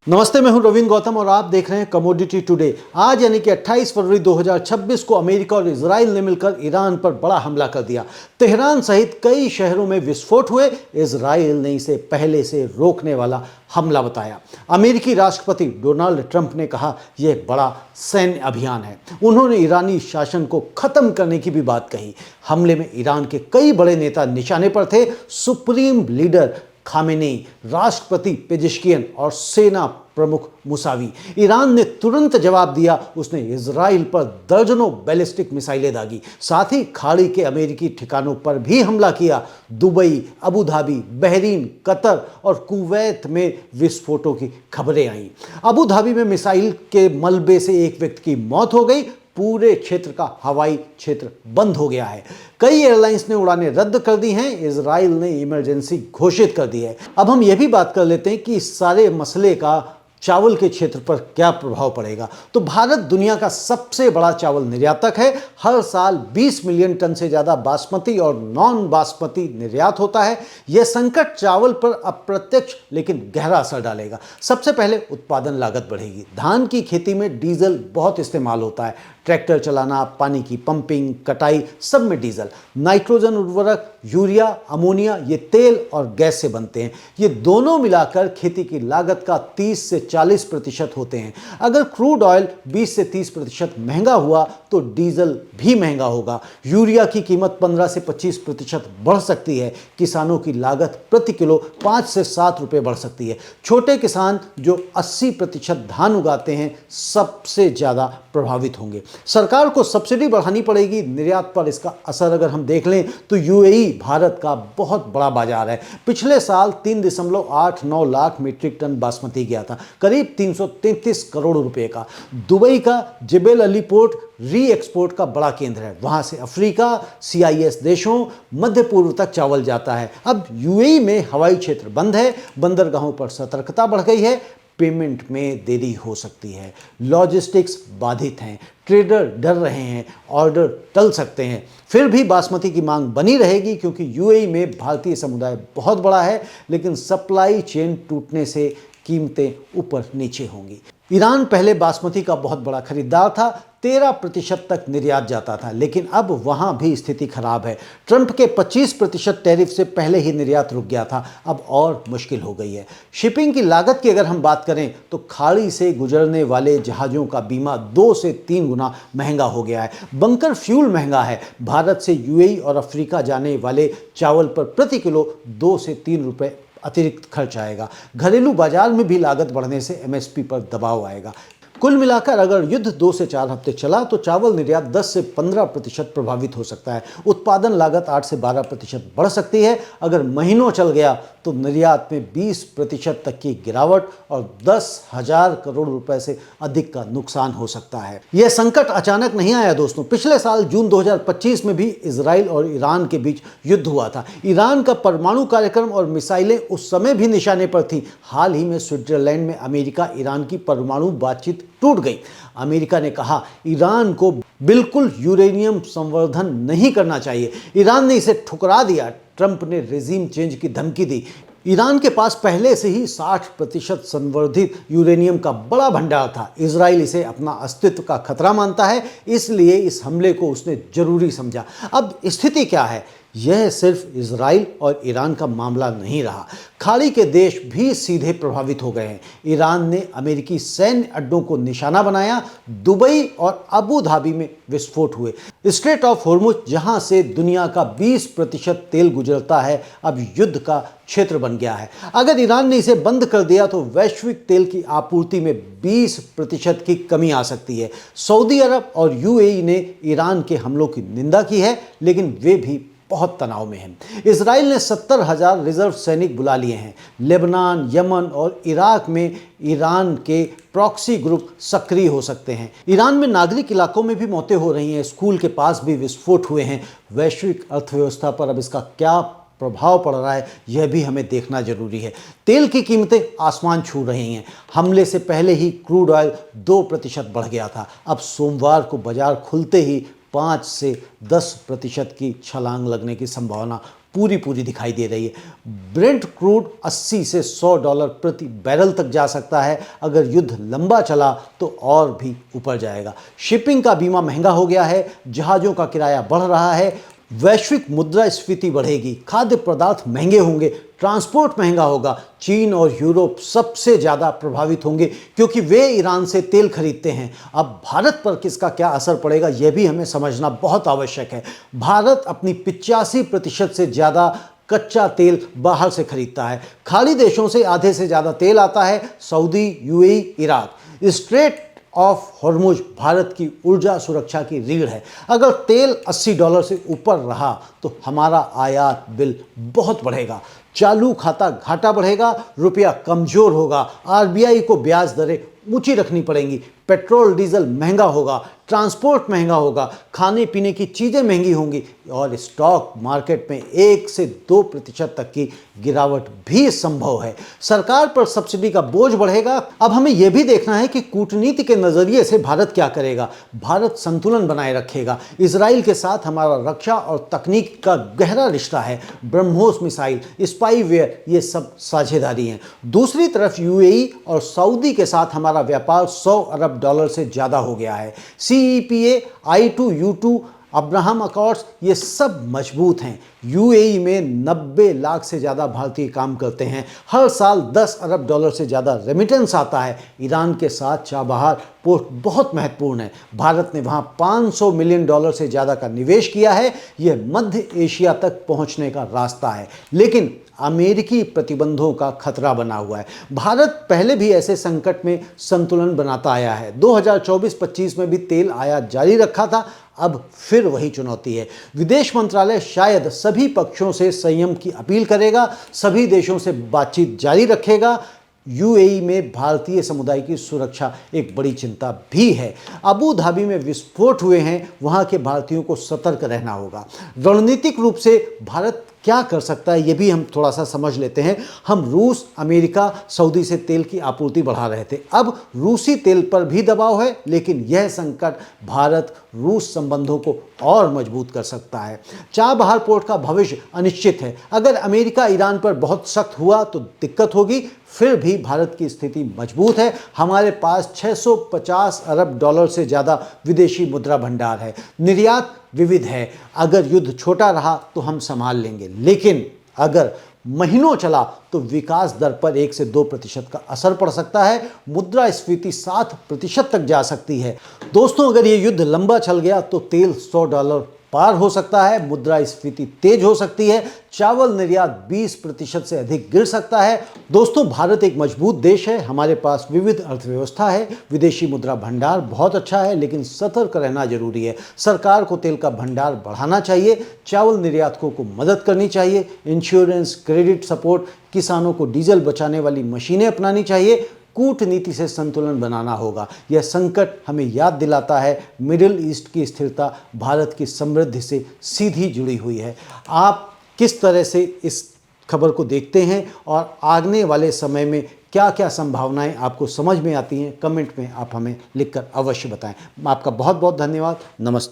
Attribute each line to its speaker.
Speaker 1: नमस्ते, मैं हूं रविंद्र गौतम और आप देख रहे हैं कमोडिटी टुडे। आज यानी कि 28 फरवरी 2026 को अमेरिका और इजराइल ने मिलकर ईरान पर बड़ा हमला कर दिया। तेहरान सहित कई शहरों में विस्फोट हुए। इजराइल ने इसे पहले से रोकने वाला हमला बताया। अमेरिकी राष्ट्रपति डोनाल्ड ट्रंप ने कहा यह एक बड़ा सैन्य अभियान है। उन्होंने ईरानी शासन को खत्म करने की भी बात कही। हमले में ईरान के कई बड़े नेता निशाने पर थे। सुप्रीम लीडर खामेनेई, राष्ट्रपति पेजेश्कियन और सेना प्रमुख मुसावी। ईरान ने तुरंत जवाब दिया। उसने इजराइल पर दर्जनों बैलिस्टिक मिसाइलें दागी। साथ ही खाड़ी के अमेरिकी ठिकानों पर भी हमला किया। Dubai, Abu Dhabi, Bahrain, Qatar और कुवैत में विस्फोटों की खबरें आईं। अबू धाबी में मिसाइल के मलबे से एक व्यक्ति की मौत हो गई। पूरे क्षेत्र का हवाई क्षेत्र बंद हो गया है। कई एयरलाइंस ने उड़ानें रद्द कर दी हैं। इजराइल ने इमरजेंसी घोषित कर दी है। अब हम यह भी बात कर लेते हैं कि इस सारे मसले का चावल के क्षेत्र पर क्या प्रभाव पड़ेगा। तो भारत दुनिया का सबसे बड़ा चावल निर्यातक है। हर साल 20 मिलियन टन से ज़्यादा बासमती और नॉन बासमती निर्यात होता है। यह संकट चावल पर अप्रत्यक्ष लेकिन गहरा असर डालेगा। सबसे पहले उत्पादन लागत बढ़ेगी। धान की खेती में डीजल बहुत इस्तेमाल होता है। ट्रैक्टर चलाना, पानी की पंपिंग, कटाई, सब में डीजल। नाइट्रोजन उर्वरक, यूरिया, अमोनिया, ये तेल और गैस से बनते हैं। ये दोनों मिलाकर खेती की लागत का 30 से 40% होते हैं। अगर क्रूड ऑयल 20 से 30% महंगा हुआ तो डीजल भी महंगा होगा। यूरिया की कीमत 15 से 25% बढ़ सकती है। किसानों की लागत प्रति किलो 5 से 7 रुपये बढ़ सकती है। छोटे किसान जो 80% धान उगाते हैं सबसे ज़्यादा प्रभावित होंगे। सरकार को सब्सिडी बढ़ानी पड़ेगी। निर्यात पर इसका असर अगर हम देख लें तो यूएई भारत का बहुत बड़ा बाजार है। पिछले साल 3.89 लाख मीट्रिक टन बासमती गया था, करीब 333 करोड़ रुपए का। दुबई का जेबेल अली पोर्ट री एक्सपोर्ट का बड़ा केंद्र है। वहां से अफ्रीका, सीआईएस देशों, मध्य पूर्व तक चावल जाता है। अब यूएई में हवाई क्षेत्र बंद है। बंदरगाहों पर सतर्कता बढ़ गई है। पेमेंट में देरी हो सकती है। लॉजिस्टिक्स बाधित हैं। ट्रेडर डर रहे हैं, ऑर्डर टल सकते हैं। फिर भी बासमती की मांग बनी रहेगी क्योंकि यूएई में भारतीय समुदाय बहुत बड़ा है, लेकिन सप्लाई चेन टूटने से कीमतें ऊपर नीचे होंगी। ईरान पहले बासमती का बहुत बड़ा खरीदार था। 13% तक निर्यात जाता था, लेकिन अब वहां भी स्थिति खराब है। ट्रंप के 25% टैरिफ से पहले ही निर्यात रुक गया था, अब और मुश्किल हो गई है। शिपिंग की लागत की अगर हम बात करें तो खाड़ी से गुजरने वाले जहाज़ों का बीमा 2 से 3 गुना महंगा हो गया है। बंकर फ्यूल महंगा है। भारत से यूएई और अफ्रीका जाने वाले चावल पर प्रति किलो 2 से 3 रुपये अतिरिक्त खर्च आएगा। घरेलू बाजार में भी लागत बढ़ने से एमएसपी पर दबाव आएगा। कुल मिलाकर अगर युद्ध 2 से 4 हफ्ते चला तो चावल निर्यात 10 से 15% प्रभावित हो सकता है। उत्पादन लागत 8 से 12% बढ़ सकती है। अगर महीनों चल गया तो निर्यात में 20% तक की गिरावट और 10,000 करोड़ रुपए से अधिक का नुकसान हो सकता है। यह संकट अचानक नहीं आया दोस्तों। पिछले साल जून 2025 में भी इजराइल और ईरान के बीच युद्ध हुआ था। ईरान का परमाणु कार्यक्रम और मिसाइलें उस समय भी निशाने पर थी। हाल ही में स्विट्जरलैंड में अमेरिका ईरान की परमाणु बातचीत टूट गई। अमेरिका ने कहा ईरान को बिल्कुल यूरेनियम संवर्धन नहीं करना चाहिए। ईरान ने इसे ठुकरा दिया। ट्रंप ने रेजिम चेंज की धमकी दी। ईरान के पास पहले से ही 60% संवर्धित यूरेनियम का बड़ा भंडार था। इजराइल इसे अपना अस्तित्व का खतरा मानता है, इसलिए इस हमले को उसने जरूरी समझा। अब स्थिति क्या है? यह सिर्फ इजराइल और ईरान का मामला नहीं रहा। खाड़ी के देश भी सीधे प्रभावित हो गए हैं। ईरान ने अमेरिकी सैन्य अड्डों को निशाना बनाया। दुबई और अबू धाबी में विस्फोट हुए। स्ट्रेट ऑफ हॉर्मुज, जहां से दुनिया का 20% तेल गुजरता है, अब युद्ध का क्षेत्र बन गया है। अगर ईरान ने इसे बंद कर दिया तो वैश्विक तेल की आपूर्ति में 20% की कमी आ सकती है। सऊदी अरब और यूएई ने ईरान के हमलों की निंदा की है, लेकिन वे भी बहुत तनाव में हैं। इजराइल ने 70,000 रिजर्व सैनिक बुला लिए हैं। लेबनान, यमन और इराक में ईरान के प्रॉक्सी ग्रुप सक्रिय हो सकते हैं। ईरान में नागरिक इलाकों में भी मौतें हो रही हैं। स्कूल के पास भी विस्फोट हुए हैं। वैश्विक अर्थव्यवस्था पर अब इसका क्या प्रभाव पड़ रहा है, यह भी हमें देखना जरूरी है। तेल की कीमतें आसमान छू रही हैं। हमले से पहले ही क्रूड ऑयल 2% बढ़ गया था। अब सोमवार को बाजार खुलते ही 5 से 10% की छलांग लगने की संभावना पूरी पूरी दिखाई दे रही है। ब्रेंट क्रूड 80 से $100 प्रति बैरल तक जा सकता है। अगर युद्ध लंबा चला तो और भी ऊपर जाएगा। शिपिंग का बीमा महंगा हो गया है, जहाज़ों का किराया बढ़ रहा है, वैश्विक मुद्रास्फीति बढ़ेगी, खाद्य पदार्थ महंगे होंगे, ट्रांसपोर्ट महंगा होगा। चीन और यूरोप सबसे ज़्यादा प्रभावित होंगे क्योंकि वे ईरान से तेल खरीदते हैं। अब भारत पर किसका क्या असर पड़ेगा यह भी हमें समझना बहुत आवश्यक है। भारत अपनी 85% से ज़्यादा कच्चा तेल बाहर से खरीदता है। खाड़ी देशों से आधे से ज़्यादा तेल आता है, Saudi, UAE, Iraq. Straight of Hormuz Bharat की ऊर्जा सुरक्षा की रीढ़ है। अगर तेल $80 से ऊपर रहा तो हमारा आयात बिल बहुत बढ़ेगा, चालू खाता घाटा बढ़ेगा, रुपया कमजोर होगा, आरबीआई को ब्याज दरें ऊंची रखनी पड़ेंगी, पेट्रोल डीजल महंगा होगा, ट्रांसपोर्ट महंगा होगा, खाने पीने की चीज़ें महंगी होंगी और स्टॉक मार्केट में 1 से 2% तक की गिरावट भी संभव है। सरकार पर सब्सिडी का बोझ बढ़ेगा। अब हमें यह भी देखना है कि कूटनीति के नज़रिए से भारत क्या करेगा। भारत संतुलन बनाए रखेगा। इजराइल के साथ हमारा रक्षा और तकनीक का गहरा रिश्ता है। ब्रह्मोस मिसाइल, स्पाईवेयर, ये सब साझेदारी हैं। दूसरी तरफ यूएई और सऊदी के साथ हमारा व्यापार $100 अरब से ज़्यादा हो गया है। CEPA, I2U2, अब्राहम अकॉर्ड्स, ये सब मजबूत हैं। यूएई में 90 लाख से ज़्यादा भारतीय काम करते हैं। हर साल $10 अरब से ज़्यादा रेमिटेंस आता है। ईरान के साथ चाबहार पोर्ट बहुत महत्वपूर्ण है। भारत ने वहाँ $500 मिलियन से ज़्यादा का निवेश किया है। यह मध्य एशिया तक पहुँचने का रास्ता है, लेकिन अमेरिकी प्रतिबंधों का खतरा बना हुआ है। भारत पहले भी ऐसे संकट में संतुलन बनाता आया है। 2024-25 में भी तेल आयात जारी रखा था, अब फिर वही चुनौती है। विदेश मंत्रालय शायद सभी पक्षों से संयम की अपील करेगा, सभी देशों से बातचीत जारी रखेगा। यूएई में भारतीय समुदाय की सुरक्षा एक बड़ी चिंता भी है। अबू धाबी में विस्फोट हुए हैं, वहाँ के भारतीयों को सतर्क रहना होगा। रणनीतिक रूप से भारत क्या कर सकता है ये भी हम थोड़ा सा समझ लेते हैं। हम रूस, अमेरिका, सऊदी से तेल की आपूर्ति बढ़ा रहे थे। अब रूसी तेल पर भी दबाव है, लेकिन यह संकट भारत रूस संबंधों को और मजबूत कर सकता है। चाबहार पोर्ट का भविष्य अनिश्चित है। अगर अमेरिका ईरान पर बहुत सख्त हुआ तो दिक्कत होगी, फिर भी भारत की स्थिति मजबूत है। हमारे पास $650 अरब से ज़्यादा विदेशी मुद्रा भंडार है। निर्यात विविध है। अगर युद्ध छोटा रहा तो हम संभाल लेंगे, लेकिन अगर महीनों चला तो विकास दर पर 1 से 2% का असर पड़ सकता है। मुद्रास्फीति 7% तक जा सकती है। दोस्तों, अगर ये युद्ध लंबा चल गया तो तेल $100 पार हो सकता है, मुद्रास्फीति तेज हो सकती है, चावल निर्यात 20% से अधिक गिर सकता है। दोस्तों, भारत एक मजबूत देश है, हमारे पास विविध अर्थव्यवस्था है, विदेशी मुद्रा भंडार बहुत अच्छा है, लेकिन सतर्क रहना जरूरी है। सरकार को तेल का भंडार बढ़ाना चाहिए, चावल निर्यातकों को मदद करनी चाहिए, इंश्योरेंस, क्रेडिट सपोर्ट, किसानों को डीजल बचाने वाली मशीनें अपनानी चाहिए। कूटनीति से संतुलन बनाना होगा। यह संकट हमें याद दिलाता है मिडिल ईस्ट की स्थिरता भारत की समृद्धि से सीधी जुड़ी हुई है। आप किस तरह से इस खबर को देखते हैं और आने वाले समय में क्या क्या संभावनाएं आपको समझ में आती हैं, कमेंट में आप हमें लिखकर अवश्य बताएं। आपका बहुत बहुत धन्यवाद। नमस्ते।